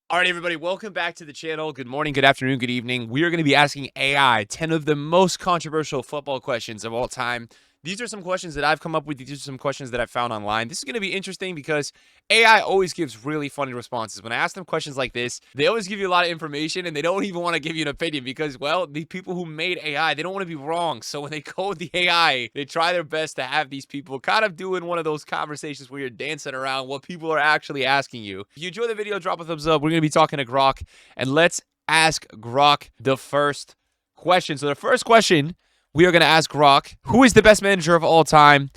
All right, everybody, welcome back to the channel. Good morning, good afternoon, good evening. We are going to be asking AI 10 of the most controversial football questions of all time. These are some questions that I've come up with. These are some questions that I found online. This is going to be interesting because AI always gives really funny responses. When I ask them questions like this, they always give you a lot of information and they don't even want to give you an opinion because, well, the people who made AI, they don't want to be wrong. So when they code the AI, they try their best to have these people kind of doing one of those conversations where you're dancing around what people are actually asking you. If you enjoy the video, drop a thumbs up. We're going to be talking to Grok, and let's ask Grok the first question. So the first question we are going to ask Grok, who is the best manager of all time?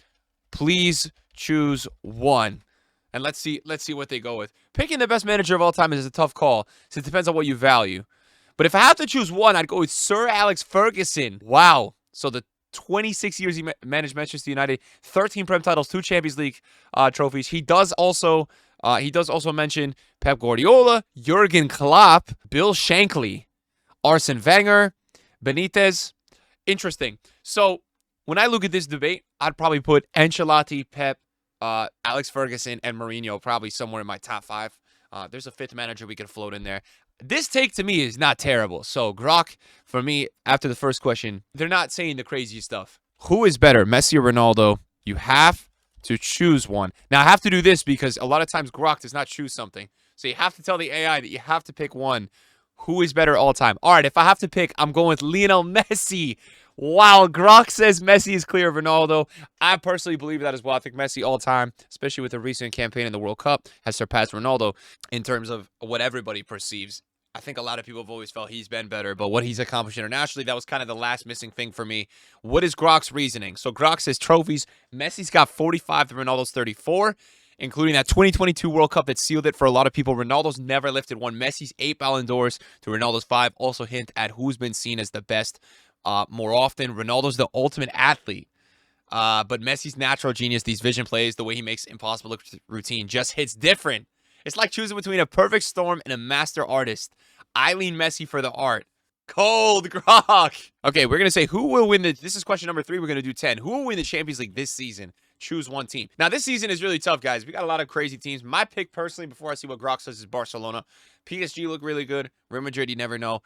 Please choose one. And let's see what they go with. Picking the best manager of all time is a tough call, since it depends on what you value. But if I have to choose one, I'd go with Sir Alex Ferguson. Wow. So the 26 years he managed Manchester United, 13 Prem titles, 2 Champions League trophies. He does also mention Pep Guardiola, Jurgen Klopp, Bill Shankly, Arsene Wenger, Benitez. Interesting. So when I look at this debate, I'd probably put Ancelotti, Pep, Alex Ferguson, and Mourinho probably somewhere in my top 5. There's a 5th manager we could float in there. This take to me is not terrible. So Grok, for me, after the first question, they're not saying the crazy stuff. Who is better, Messi or Ronaldo? You have to choose one. Now, I have to do this because a lot of times Grok does not choose something. So you have to tell the AI that you have to pick one. Who is better all time? All right, if I have to pick, I'm going with Lionel Messi. Wow, Grok says Messi is clear of Ronaldo. I personally believe that as well. I think Messi all time, especially with the recent campaign in the World Cup, has surpassed Ronaldo in terms of what everybody perceives. I think a lot of people have always felt he's been better, but what he's accomplished internationally, that was kind of the last missing thing for me. What is Grok's reasoning? So Grok says trophies. Messi's got 45 to Ronaldo's 34. Including that 2022 World Cup that sealed it for a lot of people. Ronaldo's never lifted one. Messi's 8 Ballon d'Ors to Ronaldo's 5. Also hint at who's been seen as the best more often. Ronaldo's the ultimate athlete. But Messi's natural genius, these vision plays, the way he makes impossible routine just hits different. It's like choosing between a perfect storm and a master artist. I lean Messi for the art. Cold Grok. Okay, we're going to say who will win this is question number 3. We're going to do 10. Who will win the Champions League this season? Choose one team. Now, this season is really tough, guys. We got a lot of crazy teams. My pick, personally, before I see what Grok says, is Barcelona. PSG look really good. Real Madrid, you never know.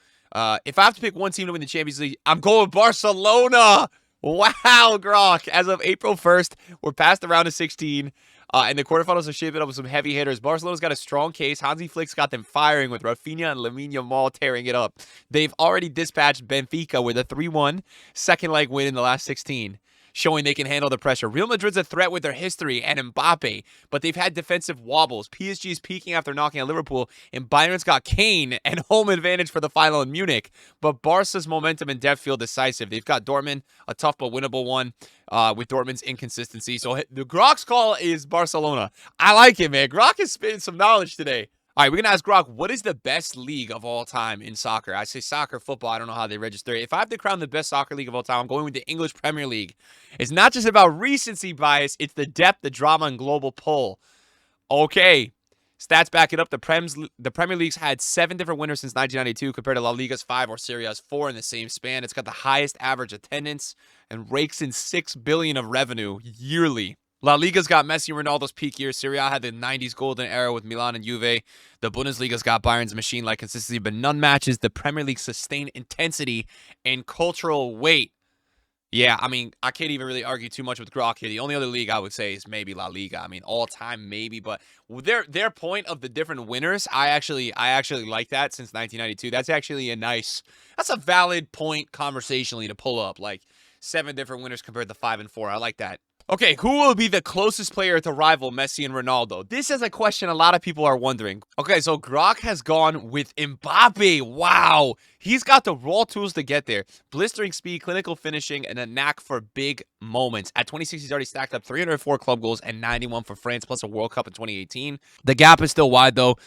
If I have to pick one team to win the Champions League, I'm going with Barcelona. Wow, Grok. As of April 1st, we're past the round of 16. And the quarterfinals are shaping up with some heavy hitters. Barcelona's got a strong case. Hansi Flick's got them firing with Rafinha and Lamine Yamal tearing it up. They've already dispatched Benfica with a 3-1 second leg win in the last 16. Showing they can handle the pressure. Real Madrid's a threat with their history and Mbappe, but they've had defensive wobbles. PSG's peaking after knocking out Liverpool, and Bayern's got Kane and home advantage for the final in Munich. But Barca's momentum and depth feel decisive. They've got Dortmund, a tough but winnable one, with Dortmund's inconsistency. So the Grok's call is Barcelona. I like it, man. Grok is spitting some knowledge today. All right, we're going to ask Grok, what is the best league of all time in soccer? I say soccer, football. I don't know how they register it. If I have to crown the best soccer league of all time, I'm going with the English Premier League. It's not just about recency bias. It's the depth, the drama, and global pull. Okay, stats back it up. The Premier League's had 7 different winners since 1992 compared to La Liga's 5 or Serie A's 4 in the same span. It's got the highest average attendance and rakes in $6 billion of revenue yearly. La Liga's got Messi and Ronaldo's peak years. Serie A had the 90s golden era with Milan and Juve. The Bundesliga's got Bayern's machine-like consistency, but none matches the Premier League's sustained intensity and cultural weight. Yeah, I mean, I can't even really argue too much with Grok here. The only other league I would say is maybe La Liga. I mean, all-time maybe, but their point of the different winners, I actually like that since 1992. That's actually that's a valid point conversationally to pull up. Like 7 different winners compared to 5 and 4. I like that. Okay, who will be the closest player to rival Messi and Ronaldo? This is a question a lot of people are wondering. Okay, so Grok has gone with Mbappe. Wow. He's got the raw tools to get there. Blistering speed, clinical finishing, and a knack for big moments. At 26, he's already stacked up 304 club goals and 91 for France, plus a World Cup in 2018. The gap is still wide, though.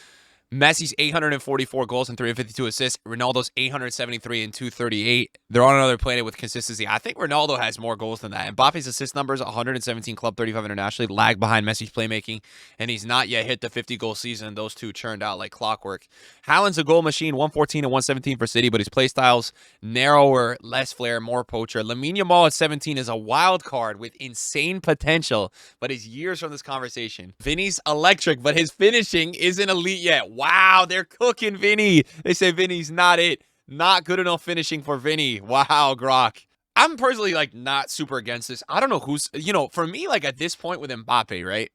Messi's 844 goals and 352 assists. Ronaldo's 873 and 238. They're on another planet with consistency. I think Ronaldo has more goals than that. Mbappe's assist numbers, 117 club, 35 internationally, lag behind Messi's playmaking, and he's not yet hit the 50-goal season. Those two churned out like clockwork. Haaland's a goal machine, 114 and 117 for City, but his play style's narrower, less flair, more poacher. Lamine Yamal at 17 is a wild card with insane potential, but he's years from this conversation. Vinny's electric, but his finishing isn't elite yet. Wow, they're cooking Vinny. They say Vinny's not it. Not good enough finishing for Vinny. Wow, Grok. I'm personally like not super against this. I don't know who's, for me, like at this point with Mbappe, right?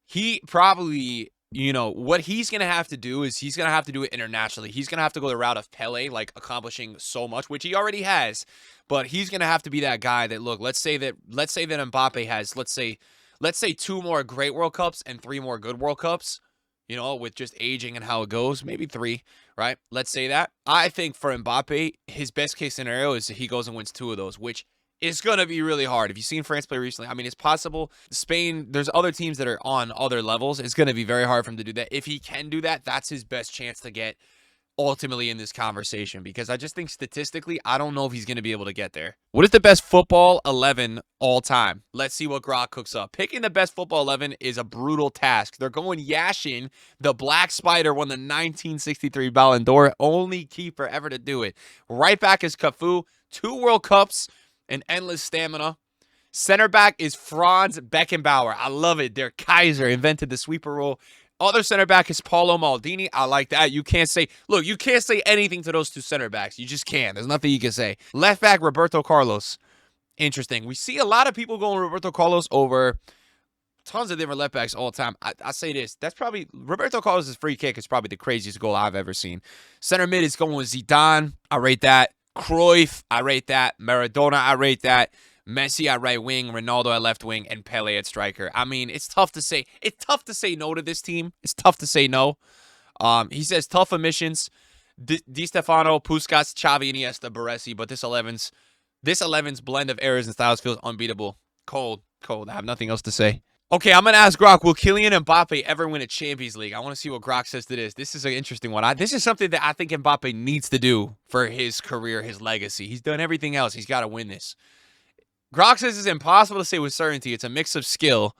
He probably, what he's going to have to do is he's going to have to do it internationally. He's going to have to go the route of Pele, like accomplishing so much, which he already has. But he's going to have to be that guy that, look, let's say that Mbappe has, let's say 2 more great World Cups and 3 more good World Cups, with just aging and how it goes, maybe 3, right? Let's say that. I think for Mbappe, his best case scenario is he goes and wins 2 of those, which is going to be really hard. If you've seen France play recently, I mean, it's possible. Spain, there's other teams that are on other levels. It's going to be very hard for him to do that. If he can do that, that's his best chance to get ultimately in this conversation, because I just think statistically, I don't know if he's going to be able to get there. What is the best football 11 all time? Let's see what Grok cooks up. Picking the best football 11 is a brutal task. They're going Yashin. The Black Spider won the 1963 Ballon d'Or. Only keeper ever to do it. Right back is Cafu. 2 World Cups and endless stamina. Center back is Franz Beckenbauer. I love it. Their Kaiser invented the sweeper role. Other center back is Paulo Maldini. I like that. You can't say anything to those 2 center backs. You just can't. There's nothing you can say. Left back, Roberto Carlos. Interesting. We see a lot of people going Roberto Carlos over tons of different left backs all the time. I say this. That's probably Roberto Carlos' free kick is probably the craziest goal I've ever seen. Center mid is going with Zidane. I rate that. Cruyff. I rate that. Maradona. I rate that. Messi at right wing, Ronaldo at left wing, and Pele at striker. I mean, it's tough to say. It's tough to say no to this team. It's tough to say no. He says tough omissions. Di Stefano, Puskas, Xavi, Iniesta, Baresi. But this 11's blend of errors and styles feels unbeatable. Cold. I have nothing else to say. Okay, I'm going to ask Grok, will Kylian Mbappe ever win a Champions League? I want to see what Grok says to this. This is an interesting one. This is something that I think Mbappe needs to do for his career, his legacy. He's done everything else. He's got to win this. Grok says it's impossible to say with certainty. It's a mix of skill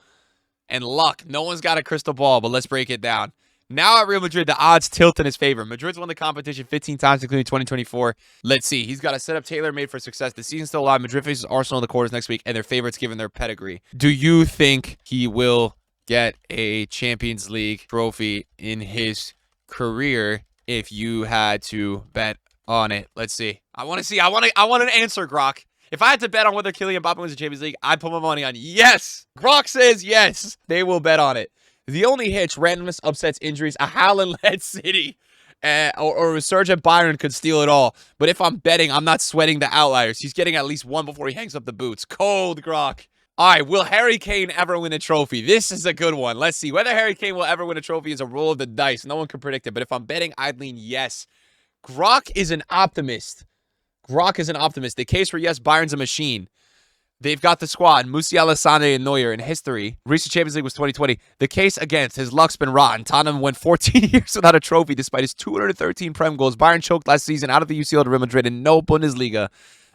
and luck. No one's got a crystal ball, but let's break it down. Now at Real Madrid, the odds tilt in his favor. Madrid's won the competition 15 times, including 2024. Let's see. He's got a setup tailor-made for success. The season's still alive. Madrid faces Arsenal in the quarters next week, and their favorites given their pedigree. Do you think he will get a Champions League trophy in his career if you had to bet on it? Let's see. I want an answer, Grok. If I had to bet on whether Kylian Mbappe wins the Champions League, I'd put my money on yes. Grok says yes. They will bet on it. The only hitch, randomness, upsets, injuries, a Haaland-led City, or a resurgent Bayern could steal it all. But if I'm betting, I'm not sweating the outliers. He's getting at least 1 before he hangs up the boots. Cold, Grok. All right, will Harry Kane ever win a trophy? This is a good one. Let's see. Whether Harry Kane will ever win a trophy is a roll of the dice. No one can predict it. But if I'm betting, I'd lean yes. Grok is an optimist. The case for yes, Bayern's a machine. They've got the squad, Musiala, Sané, and Neuer in history. Recent Champions League was 2020. The case against, his luck's been rotten. Tottenham went 14 years without a trophy despite his 213 Prem goals. Bayern choked last season out of the UCL to Real Madrid and no Bundesliga.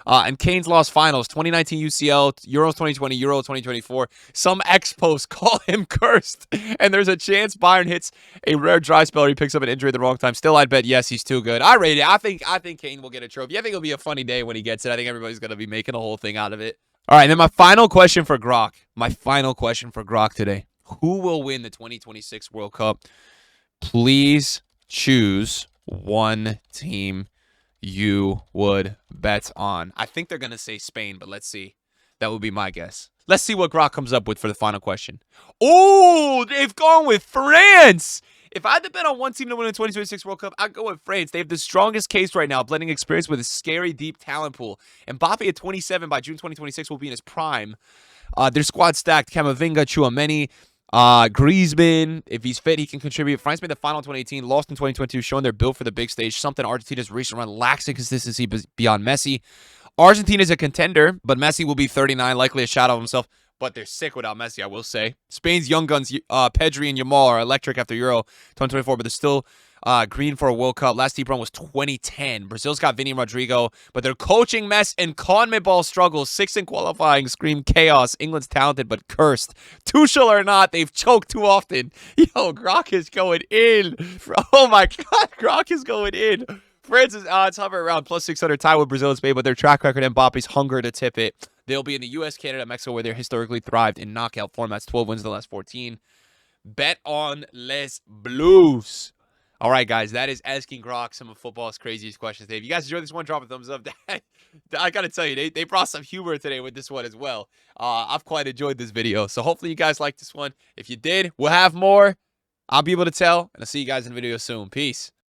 And Kane's lost finals, 2019 UCL, Euros 2020, Euro 2024. Some ex-posts call him cursed. And there's a chance Bayern hits a rare dry spell or he picks up an injury at the wrong time. Still, I'd bet yes, he's too good. I rate it. I think Kane will get a trophy. I think it'll be a funny day when he gets it. I think everybody's going to be making a whole thing out of it. All right, and then my final question for Grok. Today. Who will win the 2026 World Cup? Please choose one team you would bet on. I think they're going to say Spain, but let's see. That would be my guess. Let's see what Grok comes up with for the final question. Oh, they've gone with France. If I had to bet on one team to win the 2026 World Cup, I'd go with France. They have the strongest case right now, blending experience with a scary, deep talent pool. Mbappe at 27 by June 2026 will be in his prime. Their squad stacked. Camavinga, Tchouaméni, Griezmann. If he's fit, he can contribute. France made the final in 2018, lost in 2022, showing they're built for the big stage. Something Argentina's recent run lacks in consistency beyond Messi. Argentina's a contender, but Messi will be 39, likely a shadow of himself. But they're sick without Messi, I will say. Spain's young guns, Pedri and Yamal, are electric after Euro 2024, but they're still green for a World Cup. Last deep run was 2010. Brazil's got Vini and Rodrigo, but their coaching mess and CONMEBOL struggles. 6 in qualifying scream chaos. England's talented but cursed. Tuchel or not, they've choked too often. Yo, Grok is going in. Oh my God, Grok is going in. France's odds hover around plus 600, tied with Brazil and Spain, but their track record and Mbappe's hunger to tip it. They'll be in the U.S., Canada, Mexico, where they're historically thrived in knockout formats. 12 wins in the last 14. Bet on Les Blues. All right, guys, that is asking Grok some of football's craziest questions today. If you guys enjoyed this one, drop a thumbs up. I got to tell you, they brought some humor today with this one as well. I've quite enjoyed this video. So hopefully you guys liked this one. If you did, we'll have more. I'll be able to tell. And I'll see you guys in the video soon. Peace.